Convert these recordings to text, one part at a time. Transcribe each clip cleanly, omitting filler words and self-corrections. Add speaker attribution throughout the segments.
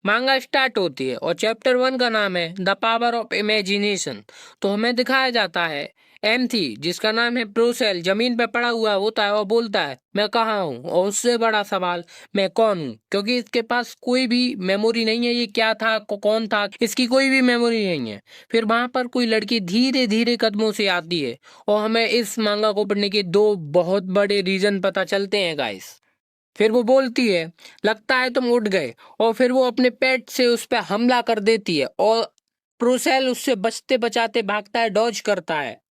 Speaker 1: मांगा स्टार्ट होती है और चैप्टर 1 का नाम है द पावर ऑफ इमेजिनेशन। तो हमें दिखाया जाता है एम3 जिसका नाम है प्रोसेल जमीन पे पड़ा हुआ होता है और बोलता है मैं कहाँ हूँ, और उससे बड़ा सवाल मैं कौन हूँ, क्योंकि इसके पास कोई भी मेमोरी नहीं है। ये क्या था, कौन था, इसकी कोई भी मेमोरी नहीं है। फिर वहां पर कोई लड़की धीरे धीरे कदमों से आती है और हमें इस मांगा को पढ़ने के दो बहुत बड़े रीजन पता चलते हैं गाइस। फिर वो बोलती है लगता है तुम उठ गए, और फिर वो अपने पेट से उस पर हमला कर देती है और प्रोसेल उससे बचते बचाते भागता है, डॉज करता है।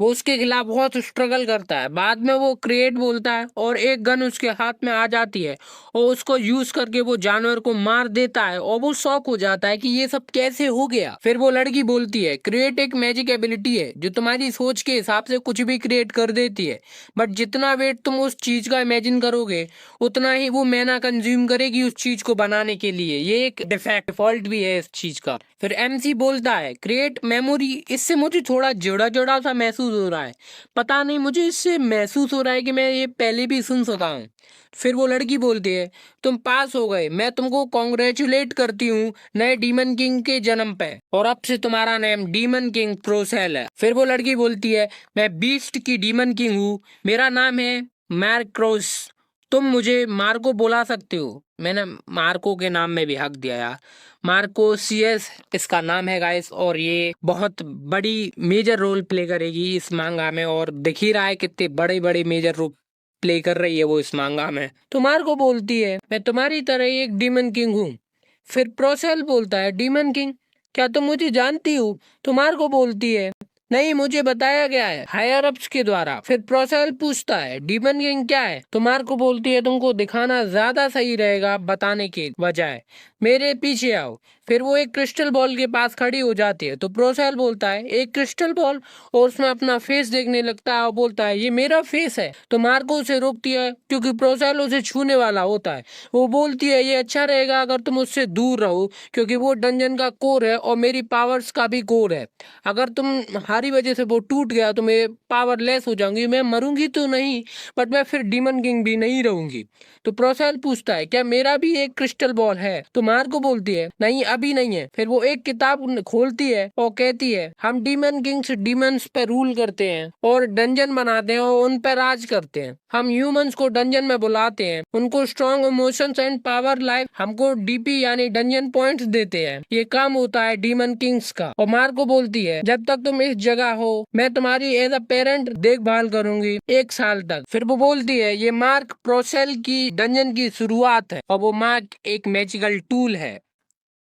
Speaker 1: वो उसके खिलाफ बहुत स्ट्रगल करता है। बाद में वो क्रिएट बोलता है और एक गन उसके हाथ में आ जाती है और उसको यूज करके वो जानवर को मार देता है और वो शॉक हो जाता है कि ये सब कैसे हो गया। फिर वो लड़की बोलती है क्रिएट एक मैजिक एबिलिटी है जो तुम्हारी सोच के हिसाब से कुछ भी क्रिएट कर देती है, बट जितना वेट तुम उस चीज का इमेजिन करोगे उतना ही वो मैना कंज्यूम करेगी उस चीज को बनाने के लिए। ये एक डिफॉल्ट भी है इस चीज का। फिर एमसी बोलता है क्रिएट मेमोरी, इससे मुझे थोड़ा जुड़ा जुड़ा सा महसूस हो रहा है, पता नहीं मुझे इससे महसूस हो रहा है कि मैं ये पहले भी सुन सका हूँ। फिर वो लड़की बोलती है तुम पास हो गए, मैं तुमको कॉन्ग्रेचुलेट करती हूँ नए डीमन किंग के जन्म पे, और अब से तुम्हारा नाम डीमन किंग प्रोसेल है। फिर वो लड़की बोलती है मैं बीस्ट की डीमन किंग हूँ, मेरा नाम है मैरक्रोस, तुम मुझे मार्को बुला सकते हो। मैंने मार्को के नाम में भी हक दिया यार। मार्को सीएस इसका नाम है गाइस, और ये बहुत बड़ी मेजर रोल प्ले करेगी इस मांगा में, और दिख ही रहा है कितने बड़े बड़े मेजर रोल प्ले कर रही है वो इस मांगा में। तो मार्को बोलती है मैं तुम्हारी तरह ही एक डीमन किंग हूँ। फिर प्रोसेल बोलता है डीमन किंग, क्या तुम मुझे जानती हो? तो मार्को बोलती है नहीं, मुझे बताया गया है हायर अप्स के द्वारा। फिर प्रोसेल पूछता है डीमन किंग क्या है? तो मार्को बोलती है तुमको दिखाना ज्यादा सही रहेगा बताने के बजाय, मेरे पीछे आओ। फिर वो एक क्रिस्टल बॉल के पास खड़ी हो जाती है। तो प्रोसेल बोलता है एक क्रिस्टल बॉल, और उसमें अपना फेस देखने लगता है और बोलता है ये मेरा फेस है। तो मार्को उसे रोकती है क्योंकि प्रोसेल उसे छूने वाला होता है। वो बोलती है ये अच्छा रहेगा अगर तुम उससे दूर रहो, क्योंकि वो डंजन का कोर है और मेरी पावर्स का भी कोर है। अगर तुम्हारी वजह से वो टूट गया तो मैं पावरलेस हो जाऊंगी, मैं मरूंगी तो नहीं, बट मैं फिर डीमन किंग भी नहीं रहूंगी। तो प्रोसेल पूछता है क्या मेरा भी एक क्रिस्टल बॉल है? तो मार्को बोलती है नहीं अभी नहीं है। फिर वो एक किताब खोलती है और कहती है हम डीमन किंग्स डीमंस पे रूल करते हैं और डंजन बनाते हैं और उन पे राज करते हैं। हम ह्यूमंस को डंजन में बुलाते हैं, उनको strong emotions and power life, हमको डीपी यानी डंजन पॉइंट्स देते हैं। ये काम होता है डीमन किंग्स का। और मार्को बोलती है जब तक तुम इस जगह हो मैं तुम्हारी एज अ पेरेंट देखभाल करूंगी 1 साल तक। फिर वो बोलती है ये मार्क प्रोसेल की डंजन की शुरुआत है और वो मार्क एक मैजिकल टूल है।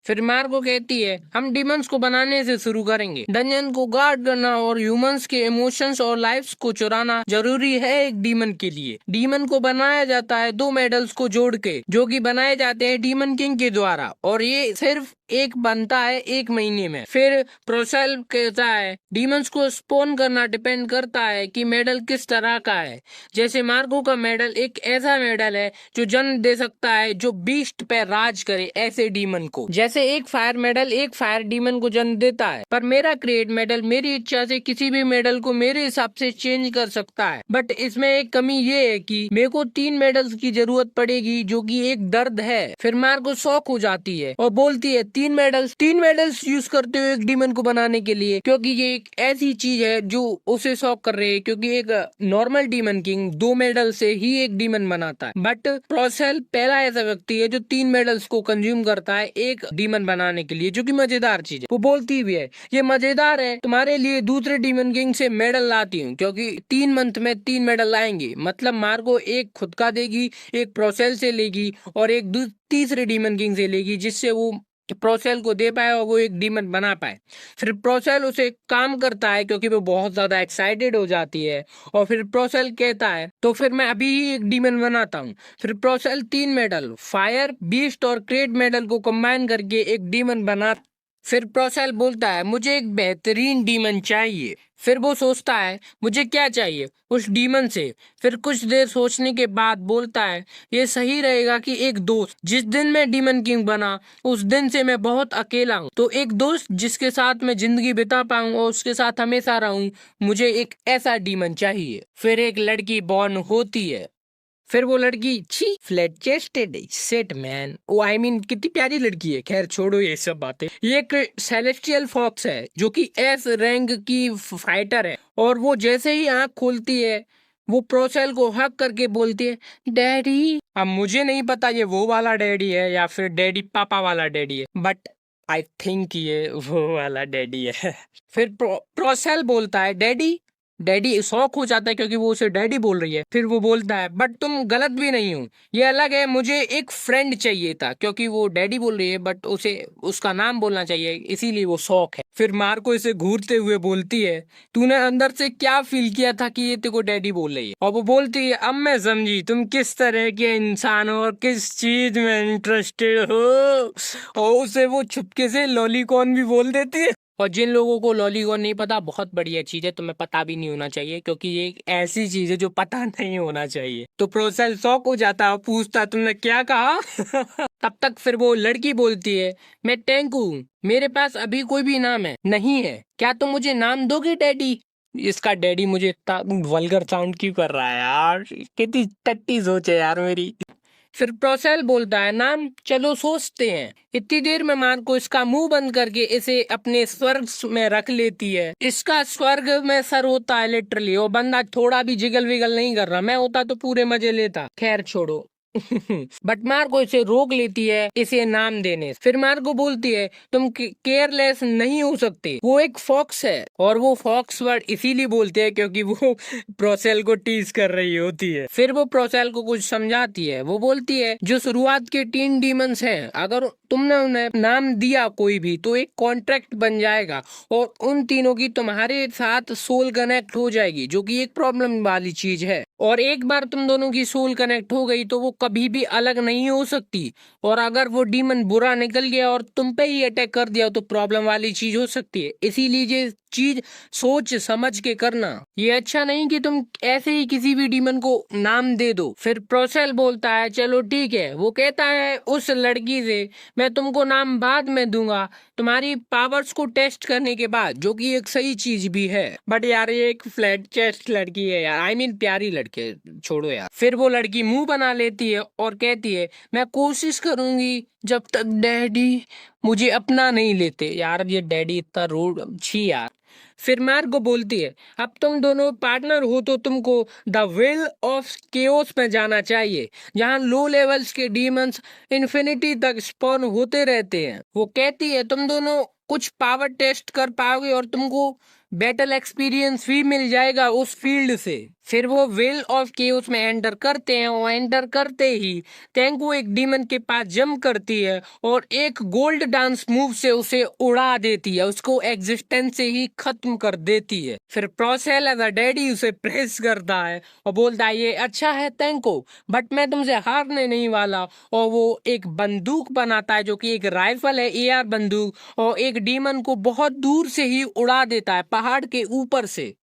Speaker 1: फिर मार्को कहती है हम डिमंस को बनाने से शुरू करेंगे। डंजन को गार्ड करना और ह्यूमंस के इमोशंस और लाइफ्स को चुराना जरूरी है एक डीमन के लिए। डीमन को बनाया जाता है 2 मेडल्स को जोड़ के, जो कि बनाए जाते हैं डीमन किंग के द्वारा, और ये सिर्फ एक बनता है 1 महीने में। फिर प्रोसेल कहता है डीमंस को स्पॉन करना डिपेंड करता है कि मेडल किस तरह का है। जैसे मार्को का मेडल एक ऐसा मेडल है जो जन्म दे सकता है जो बीस्ट पे राज करे ऐसे डीमन को। जैसे एक फायर मेडल एक फायर डीमन को जन्म देता है, पर मेरा क्रिएट मेडल मेरी इच्छा से किसी भी मेडल को मेरे हिसाब से चेंज कर सकता है। बट इसमें एक कमी ये है कि मेरे को 3 मेडल्स की जरूरत पड़ेगी, जो कि एक दर्द है। फिर मार्को शॉक हो जाती है और बोलती है 3 मेडल्स यूज करते हो एक डीमन को बनाने के लिए, क्योंकि ये एक ऐसी चीज है जो उसे शॉक कर रही है, क्योंकि एक नॉर्मल डीमन किंग 2 मेडल से ही एक डीमन बनाता है, बट प्रोसेल पहला ऐसा व्यक्ति है जो 3 मेडल्स को कंज्यूम करता है एक डीमन बनाने के लिए, जो कि मजेदार चीज है। वो बोलती भी है ये मजेदार है, तुम्हारे लिए दूसरे डीमन किंग से मेडल लाती हूँ, क्योंकि 3 मंथ में 3 मेडल लाएंगे। मतलब मार्को एक खुद का देगी, एक प्रोसेल से लेगी और एक तीसरे डीमन किंग से लेगी, जिससे वो प्रोसेल को दे पाए और वो एक डीमन बना पाए। फिर प्रोसेल उसे काम करता है क्योंकि वो बहुत ज्यादा एक्साइटेड हो जाती है, और फिर प्रोसेल कहता है तो फिर मैं अभी ही एक डीमन बनाता हूँ। फिर प्रोसेल 3 मेडल फायर, बीस्ट और क्रेट मेडल को कंबाइन करके एक डीमन बना। फिर प्रोसेल बोलता है मुझे एक बेहतरीन डीमन चाहिए। फिर वो सोचता है मुझे क्या चाहिए उस डीमन से। फिर कुछ देर सोचने के बाद बोलता है ये सही रहेगा कि एक दोस्त, जिस दिन मैं डीमन किंग बना उस दिन से मैं बहुत अकेला हूँ, तो एक दोस्त जिसके साथ मैं जिंदगी बिता पाऊँ और उसके साथ हमेशा रहूं, मुझे एक ऐसा डीमन चाहिए। फिर एक लड़की बॉर्न होती है। फिर वो लड़की छी flat chested set man, oh I mean कितनी प्यारी लड़की है। खैर छोड़ो ये सब बातें। ये एक सेलेस्टियल फॉक्स है जो कि एस रैंक की फाइटर है, और वो जैसे ही आंख खोलती है वो प्रोसेल को हक करके बोलती है डैडी। अब मुझे नहीं पता ये वो वाला डैडी है या फिर डैडी पापा वाला डैडी है, बट आई थिंक ये वो वाला डैडी है। फिर प्रोसेल बोलता है डैडी। डैडी शौक हो जाता है क्योंकि वो उसे डैडी बोल रही है। फिर वो बोलता है बट तुम गलत भी नहीं हो, ये अलग है, मुझे एक फ्रेंड चाहिए था, क्योंकि वो डैडी बोल रही है बट उसे उसका नाम बोलना चाहिए, इसीलिए वो शौक है। फिर मार्को इसे घूरते हुए बोलती है तूने अंदर से क्या फील किया था कि ये तेरे को डैडी बोल रही है, और वो बोलती है अब मैं समझी तुम किस तरह के इंसान हो और किस चीज में इंटरेस्टेड हो, और उसे वो छुपके से लॉलीकॉन भी बोल देती है। और जिन लोगों को लॉलीकॉन नहीं पता, बहुत बढ़िया चीज है, तुम्हें पता भी नहीं होना चाहिए क्योंकि ये एक ऐसी चीज है जो पता नहीं होना चाहिए। तो प्रोसेल शॉक हो जाता है, पूछता तुमने क्या कहा। तब तक फिर वो लड़की बोलती है मैं टैंक हूँ, मेरे पास अभी कोई भी नाम है नहीं है, क्या तुम मुझे नाम दोगे डैडी। इसका डैडी मुझे इतना वल्गर साउंड क्यों कर रहा है यार, कितनी टट्टी सोच है यार मेरी। फिर प्रोसेल बोलता है नाम चलो सोचते हैं। इतनी देर में मार्को इसका मुंह बंद करके इसे अपने स्वर्ग में रख लेती है। इसका स्वर्ग में सर होता है लिटरली, वो बंदा थोड़ा भी जिगल विगल नहीं कर रहा, मैं होता तो पूरे मजे लेता। खैर छोड़ो। बट मार्को इसे रोक लेती है इसे नाम देने से। फिर मार्को बोलती है तुम केयरलेस नहीं हो सकते, वो एक फॉक्स है, और वो फॉक्स वर्ड इसीलिए बोलते हैं क्योंकि वो प्रोसेल को टीज कर रही होती है। फिर वो प्रोसेल को कुछ समझाती है, वो बोलती है जो शुरुआत के 3 डीमंस हैं, अगर तुमने उन्हें नाम दिया कोई भी तो एक कॉन्ट्रैक्ट बन जाएगा और उन तीनों की तुम्हारे साथ सोल कनेक्ट हो जाएगी, जो कि एक प्रॉब्लम वाली चीज है। और एक बार तुम दोनों की सोल कनेक्ट हो गई तो वो कभी भी अलग नहीं हो सकती, और अगर वो डीमन बुरा निकल गया और तुम पे ही अटैक कर दिया तो प्रॉब्लम वाली चीज हो सकती है। इसीलिए ये चीज सोच समझ के करना, ये अच्छा नहीं कि तुम ऐसे ही किसी भी डीमन को नाम दे दो। फिर प्रोसेल बोलता है चलो ठीक है। वो कहता है उस लड़की से मैं तुमको नाम बाद में दूंगा, तुम्हारी पावर्स को टेस्ट करने के बाद, जो कि एक सही चीज भी है। बट यार ये एक फ्लैट चेस्ट लड़की है यार, आई मीन प्यारी लड़की है, छोड़ो यार। फिर वो लड़की मुंह बना लेती है और कहती है मैं कोशिश करूंगी जब तक डैडी मुझे अपना नहीं लेते। यार ये डैडी इतना रूड छी यार। फिर मार्गो बोलती है अब तुम दोनों पार्टनर हो तो तुमको द वेल ऑफ केओस में जाना चाहिए, जहाँ लो लेवल्स के डीमंस इन्फिनिटी तक स्पॉन होते रहते हैं। वो कहती है तुम दोनों कुछ पावर टेस्ट कर पाओगे और तुमको बैटल एक्सपीरियंस भी मिल जाएगा उस फील्ड से। फिर वो वेल ऑफ केओस में एंटर करते हैं, और एंटर करते ही तेंगू एक डीमन के पास जंप करती है और एक गोल्ड डांस मूव से उसे उड़ा देती है, उसको एग्जिस्टेंस से ही खत्म कर देती है। फिर प्रोसेल एज अ डैडी उसे प्रेस करता है और बोलता है ये अच्छा है तेंको, बट मैं तुमसे हारने नहीं वाला। और वो एक बंदूक बनाता है जो कि एक राइफल है, एआर बंदूक, और एक डीमन को बहुत दूर से ही उड़ा देता है पहाड़ के ऊपर से।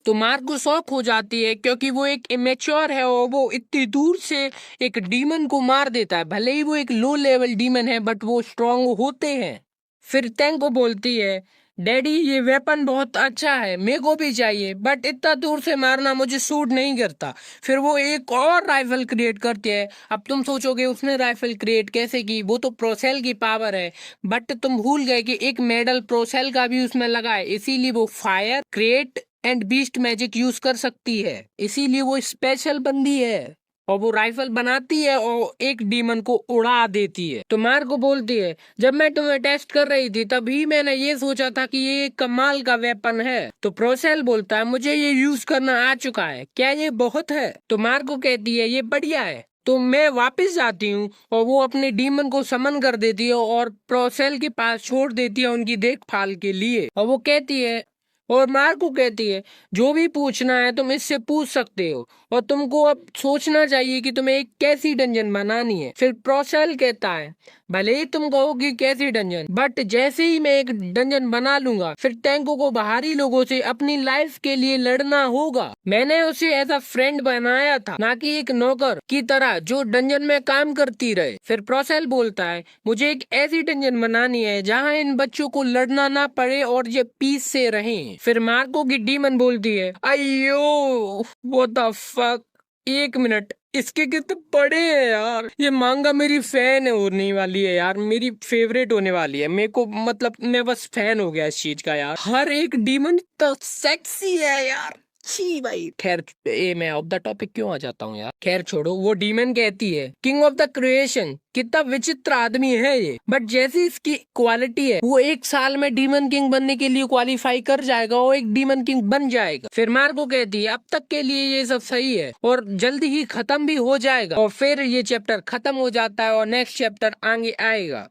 Speaker 1: तो मार्को शॉक हो जाती है क्योंकि वो एक इमेच्योर है और वो इतनी दूर से एक डीमन को मार देता है। भले ही वो एक लो लेवल डीमन है बट वो स्ट्रांग होते हैं। फिर तेंको बोलती है डैडी ये वेपन बहुत अच्छा है, मेरे को भी चाहिए, बट इतना दूर से मारना मुझे सूट नहीं करता। फिर वो एक और राइफल क्रिएट करती है। अब तुम सोचोगे उसने राइफल क्रिएट कैसे की, वो तो प्रोसेल की पावर है, बट तुम भूल गए कि एक मेडल प्रोसेल का भी उसमें लगा है, इसीलिए वो fire create and beast magic use कर सकती है, इसीलिए वो स्पेशल बंदी है। और वो राइफल बनाती है और एक डीमन को उड़ा देती है। तो मार्को बोलती है जब मैं तुम्हें टेस्ट कर रही थी तभी मैंने ये सोचा था कि ये एक कमाल का वेपन है। तो प्रोसेल बोलता है मुझे ये यूज करना आ चुका है, क्या ये बहुत है। तो मार्को कहती है ये बढ़िया है। तो मैं वापस जाती हूँ और वो अपने डीमन को समन कर देती है और प्रोसेल के पास छोड़ देती है उनकी देखभाल के लिए। और वो कहती है और मार्को कहती है जो भी पूछना है तुम इससे पूछ सकते हो, और तुमको अब सोचना चाहिए कि तुम्हें एक कैसी डंजन बनानी है। फिर प्रोसेल कहता है भले ही तुम कहो कि कैसी डंजन, बट जैसे ही मैं एक डंजन बना लूंगा फिर टैंको को बाहरी लोगों से अपनी लाइफ के लिए लड़ना होगा। मैंने उसे एज अ फ्रेंड बनाया था, ना कि एक नौकर की तरह जो डंजन में काम करती रहे। फिर प्रोसेल बोलता है मुझे एक ऐसी डंजन बनानी है जहाँ इन बच्चों को लड़ना ना पड़े और ये पीस से रहें। फिर मार्को की डीमन बोलती है अयो व्हाट द फक, एक मिनट, इसके कितने बड़े हैं यार। ये मांगा मेरी फैन होने वाली है यार, मेरी फेवरेट होने वाली है। मेरे को मतलब मैं बस फैन हो गया इस चीज का यार। हर एक डीमन तो सेक्सी है यार। छी भाई, खैर मैं ऑफ द टॉपिक क्यों आ जाता हूँ यार। खैर छोड़ो। वो डीमन कहती है किंग ऑफ द क्रिएशन, कितना विचित्र आदमी है ये, बट जैसी इसकी क्वालिटी है वो 1 साल में डीमन किंग बनने के लिए क्वालिफाई कर जाएगा और एक डीमन किंग बन जाएगा। फिर मार्को कहती है अब तक के लिए ये सब सही है और जल्दी ही खत्म भी हो जाएगा, और फिर ये चैप्टर खत्म हो जाता है और नेक्स्ट चैप्टर आगे आएगा।